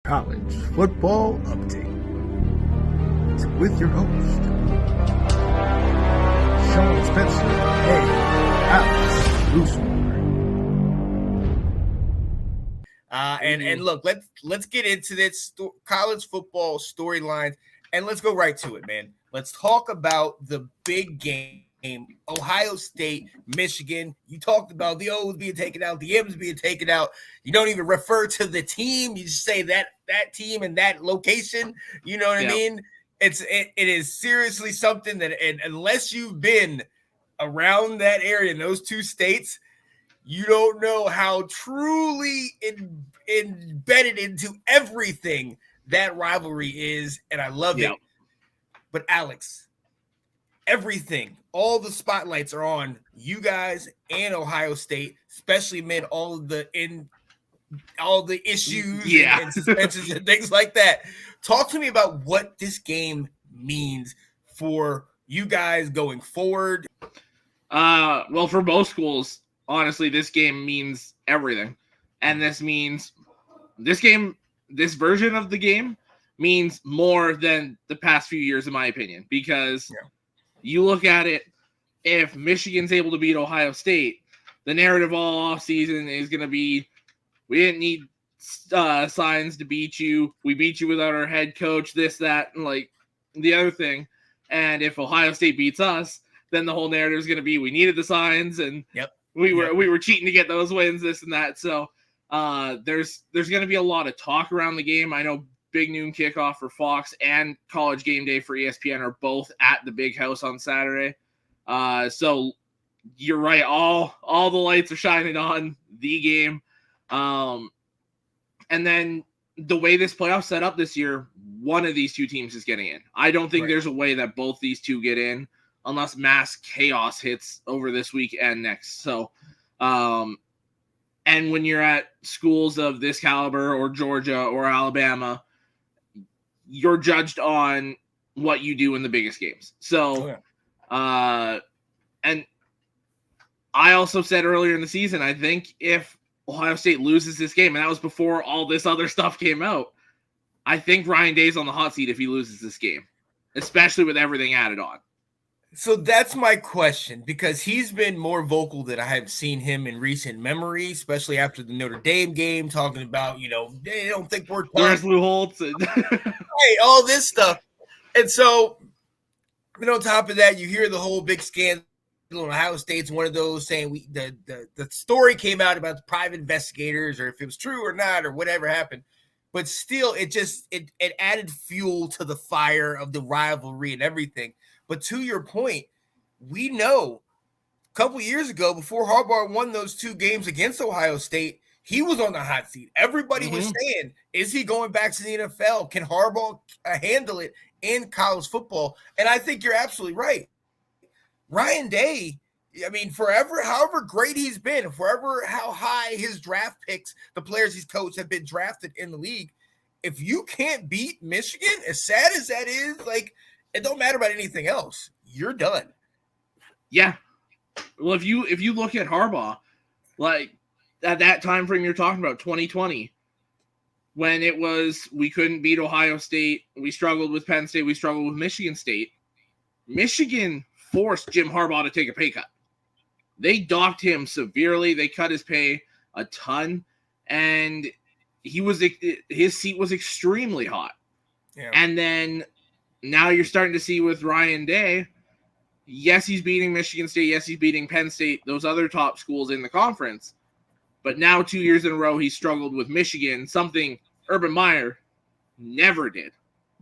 College Football Update with your host, Sean Spencer and Alex Loosemore. And look, let's get into this college football storylines, and let's go right to it, man. Let's talk about the big game. Ohio State, Michigan. You talked about the O's being taken out, the M's being taken out. You don't even refer to the team. You just say that team and that location. You know what I mean? It is seriously something that, and unless you've been around that area in those two states, you don't know how truly embedded into everything that rivalry is, and I love it. But Alex, everything, all the spotlights are on you guys and Ohio State, especially amid all the issues and suspensions and things like that. Talk to me about what this game means for you guys going forward. Well, for both schools, honestly, this game means everything. And this means this version of the game means more than the past few years, in my opinion, because you look at it, if Michigan's able to beat Ohio State, the narrative all offseason is going to be, we didn't need signs to beat you. We beat you without our head coach, this, that, and like the other thing. And if Ohio State beats us, then the whole narrative is going to be, we needed the signs and we were cheating to get those wins, this and that. So there's going to be a lot of talk around the game. I know Big Noon Kickoff for Fox and College Game Day for ESPN are both at the Big House on Saturday. So you're right. All the lights are shining on the game. And then the way this playoff set up this year, one of these two teams is getting in. I don't think there's a way that both these two get in unless mass chaos hits over this week and next. So, and when you're at schools of this caliber or Georgia or Alabama, you're judged on what you do in the biggest games. So, and I also said earlier in the season, I think if Ohio State loses this game, and that was before all this other stuff came out, I think Ryan Day's on the hot seat if he loses this game, especially with everything added on. So that's my question, because he's been more vocal than I have seen him in recent memory, especially after the Notre Dame game, talking about, they don't think we're where's Lou Holtz and all this stuff. And so, on top of that, you hear the whole big scandal. Ohio State's one of those saying the story came out about the private investigators, or if it was true or not, or whatever happened. But still, it added fuel to the fire of the rivalry and everything. But to your point, we know a couple years ago, before Harbaugh won those two games against Ohio State, he was on the hot seat. Everybody was saying, is he going back to the NFL? Can Harbaugh handle it in college football? And I think you're absolutely right. Ryan Day, I mean, however great he's been, how high his draft picks, the players he's coached have been drafted in the league, if you can't beat Michigan, as sad as that is, it don't matter about anything else. You're done. Yeah. Well, if you look at Harbaugh, at that time frame you're talking about, 2020, when it was we couldn't beat Ohio State, we struggled with Penn State, we struggled with Michigan State. Michigan forced Jim Harbaugh to take a pay cut. They docked him severely. They cut his pay a ton, and his seat was extremely hot. Yeah. And then now you're starting to see with Ryan Day, yes, he's beating Michigan State. Yes, he's beating Penn State, those other top schools in the conference. But now 2 years in a row, he struggled with Michigan, something Urban Meyer never did.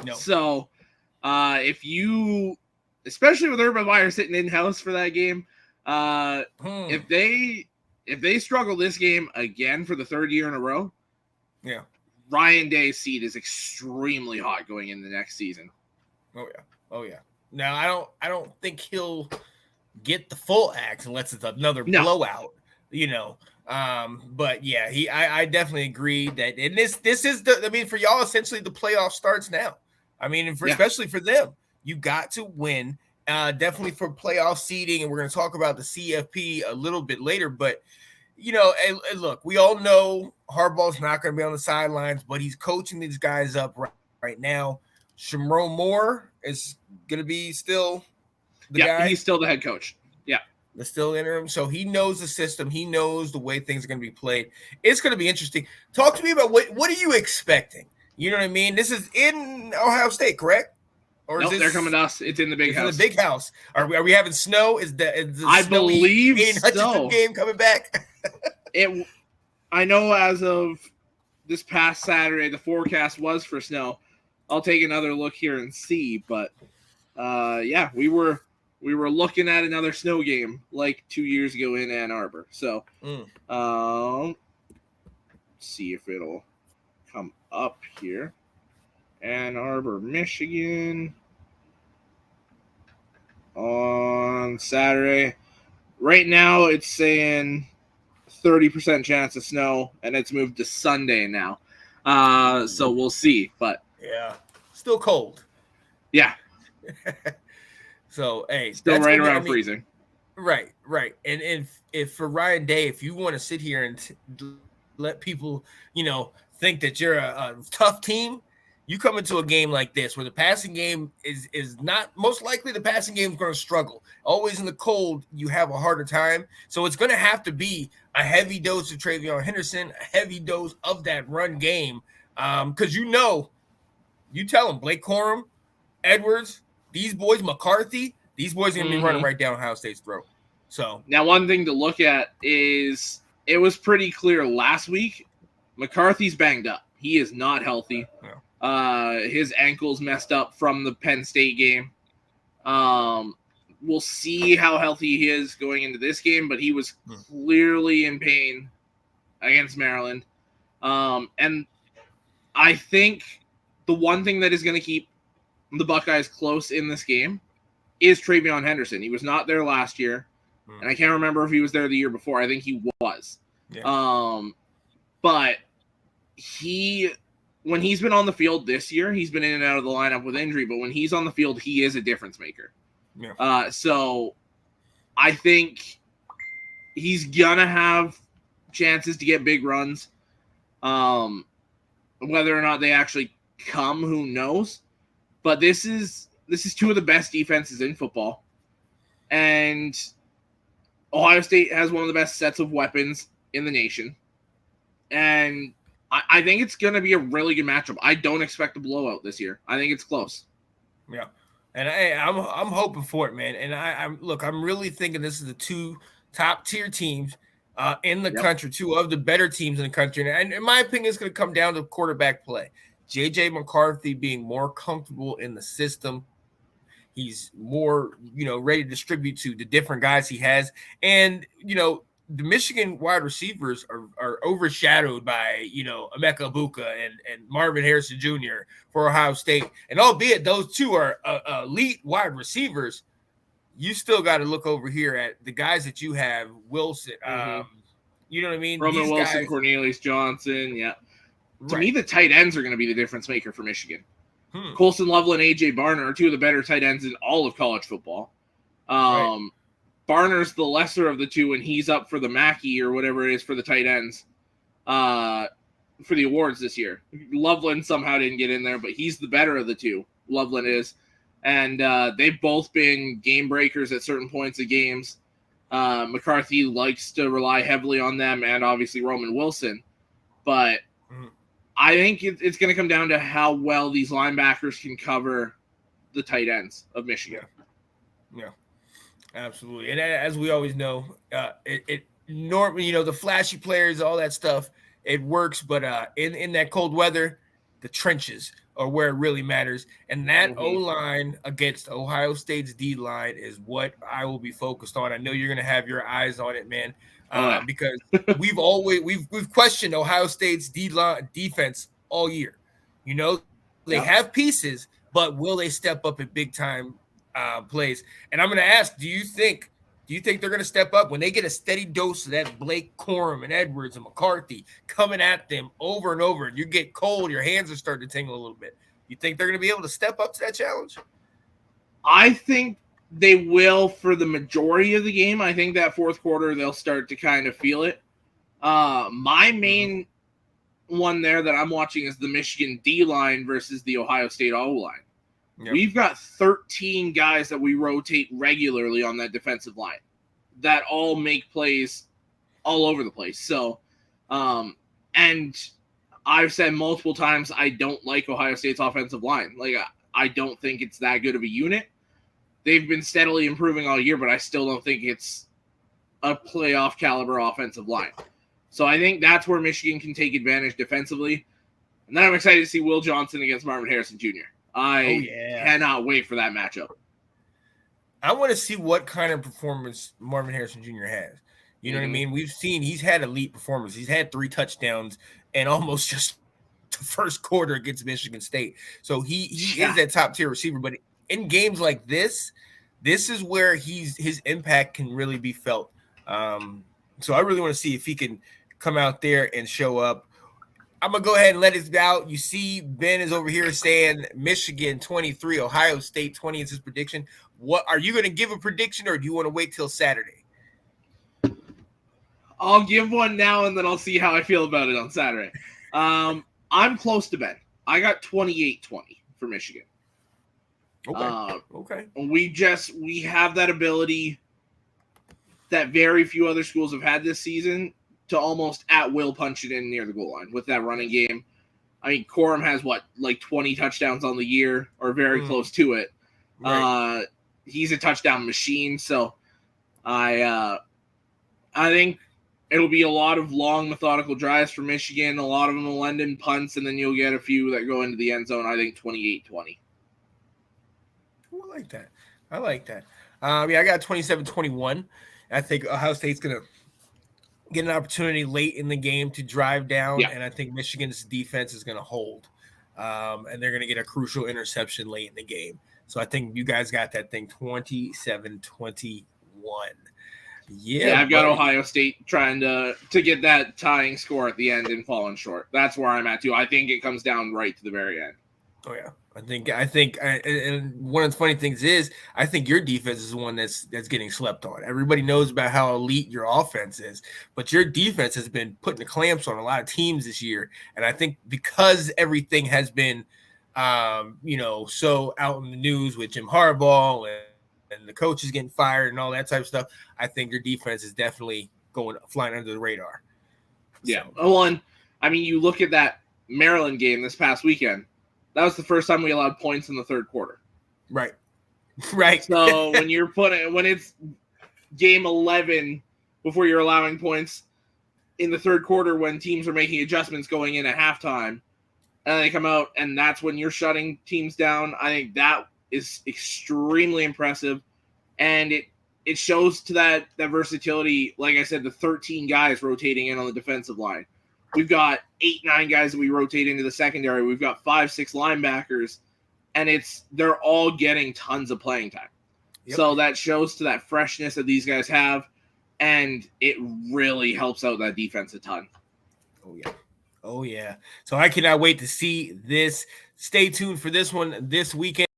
No. So especially with Urban Meyer sitting in-house for that game, if they struggle this game again for the third year in a row, Ryan Day's seat is extremely hot going into the next season. Oh yeah. Now I don't think he'll get the full axe unless it's another blowout, But yeah, I definitely agree that, and this is for y'all, essentially the playoff starts now. Especially for them, you got to win. Definitely for playoff seeding, and we're going to talk about the CFP a little bit later. But and look, we all know Harbaugh's not going to be on the sidelines, but he's coaching these guys up right now. Shamron Moore is going to be still the guy. He's still the head coach. Yeah. The still interim. So he knows the system. He knows the way things are going to be played. It's going to be interesting. Talk to me about what are you expecting? You know what I mean? This is in Ohio State, correct? Or nope, they're coming to us. It's in the big house. In the big house. Are we having snow? Is the I believe so. Game coming back? I know as of this past Saturday, the forecast was for snow. I'll take another look here and see, but we were looking at another snow game like 2 years ago in Ann Arbor. So see if it'll come up here. Ann Arbor, Michigan on Saturday. Right now it's saying 30% chance of snow, and it's moved to Sunday now. So we'll see, but yeah, still cold. Yeah. So hey, still right around freezing. Right. And if for Ryan Day, if you want to sit here and let people, think that you're a tough team, you come into a game like this where the passing game is not most likely the passing game is going to struggle. Always in the cold, you have a harder time. So it's going to have to be a heavy dose of Travion Henderson, a heavy dose of that run game. Because you tell them Blake Corum, Edwards, these boys, McCarthy, these boys are going to be running right down Ohio State's throat. So now one thing to look at is it was pretty clear last week McCarthy's banged up. He is not healthy. No. His ankle's messed up from the Penn State game. We'll see how healthy he is going into this game, but he was clearly in pain against Maryland. And I think the one thing that is going to keep the Buckeyes close in this game is Travion Henderson. He was not there last year, and I can't remember if he was there the year before. I think he was. Yeah. But when he's been on the field this year, he's been in and out of the lineup with injury, but when he's on the field, he is a difference maker. Yeah. So I think he's gonna have chances to get big runs. Whether or not they actually come, who knows? But this is two of the best defenses in football. And Ohio State has one of the best sets of weapons in the nation. And I think it's going to be a really good matchup. I don't expect a blowout this year. I think it's close. Yeah. And I'm hoping for it, man. And I'm really thinking this is the two top tier teams in the country, two of the better teams in the country. And in my opinion, it's going to come down to quarterback play. J.J. McCarthy being more comfortable in the system. He's more, ready to distribute to the different guys he has. And, the Michigan wide receivers are overshadowed by, Emeka Egbuka and Marvin Harrison Jr. for Ohio State. And albeit those two are elite wide receivers, you still got to look over here at the guys that you have, Wilson. You know what I mean? Roman Wilson, Cornelius Johnson. Yeah. To me, the tight ends are going to be the difference maker for Michigan. Colson Loveland, A.J. Barner are two of the better tight ends in all of college football. Barner's the lesser of the two, and he's up for the Mackey or whatever it is for the tight ends for the awards this year. Loveland somehow didn't get in there, but he's the better of the two. Loveland is. And they've both been game breakers at certain points of games. McCarthy likes to rely heavily on them, and obviously Roman Wilson. But I think it's going to come down to how well these linebackers can cover the tight ends of Michigan. Yeah. Absolutely. And as we always know, normally, the flashy players, all that stuff, it works. But in that cold weather, the trenches are where it really matters. And that O-line against Ohio State's D-line is what I will be focused on. I know you're going to have your eyes on it, man, because we've questioned Ohio State's D-line defense all year. They have pieces, but will they step up at big time plays? And I'm going to ask, do you think they're going to step up when they get a steady dose of that Blake Corum and Edwards and McCarthy coming at them over and over, and you get cold, your hands are starting to tingle a little bit? You think they're going to be able to step up to that challenge? I think they will for the majority of the game. I think that fourth quarter they'll start to kind of feel it. My main one there that I'm watching is the Michigan D line versus the Ohio State O line. Yep. We've got 13 guys that we rotate regularly on that defensive line that all make plays all over the place. So, and I've said multiple times, I don't like Ohio State's offensive line. Like, I don't think it's that good of a unit. They've been steadily improving all year, but I still don't think it's a playoff caliber offensive line. So I think that's where Michigan can take advantage defensively. And then I'm excited to see Will Johnson against Marvin Harrison Jr. I cannot wait for that matchup. I want to see what kind of performance Marvin Harrison Jr. has. You know what I mean? We've seen he's had elite performance. He's had 3 touchdowns and almost just the first quarter against Michigan State. So he is that top tier receiver. But in games like this is where his impact can really be felt. So I really want to see if he can come out there and show up. I'm going to go ahead and let it out. You see Ben is over here saying Michigan 23, Ohio State 20 is his prediction. What are you going to give a prediction, or do you want to wait till Saturday? I'll give one now, and then I'll see how I feel about it on Saturday. I'm close to Ben. I got 28-20 for Michigan. Okay. We have that ability that very few other schools have had this season to almost at will punch it in near the goal line with that running game. I mean, Corum has 20 touchdowns on the year, or very close to it. Right. He's a touchdown machine. So I think it'll be a lot of long, methodical drives for Michigan. A lot of them will end in punts, and then you'll get a few that go into the end zone. I think 28-20. I like that. I got 27-21. I think Ohio State's going to get an opportunity late in the game to drive down, and I think Michigan's defense is going to hold. And they're going to get a crucial interception late in the game. So I think you guys got that thing 27-21. Yeah, I've got Ohio State trying to get that tying score at the end and falling short. That's where I'm at too. I think it comes down right to the very end. Oh yeah, I think, and one of the funny things is, I think your defense is the one that's getting slept on. Everybody knows about how elite your offense is, but your defense has been putting the clamps on a lot of teams this year. And I think because everything has been, so out in the news with Jim Harbaugh and the coaches getting fired and all that type of stuff, I think your defense is definitely flying under the radar. Yeah. Well, and you look at that Maryland game this past weekend. That was the first time we allowed points in the third quarter. Right. So when it's game 11 before you're allowing points in the third quarter, when teams are making adjustments going in at halftime, and they come out and that's when you're shutting teams down, I think that is extremely impressive. And it shows to that versatility. Like I said, the 13 guys rotating in on the defensive line. We've got 8-9 guys that we rotate into the secondary. We've got 5-6 linebackers, and they're all getting tons of playing time. Yep. So that shows to that freshness that these guys have, and it really helps out that defense a ton. Oh yeah. So I cannot wait to see this. Stay tuned for this one this weekend.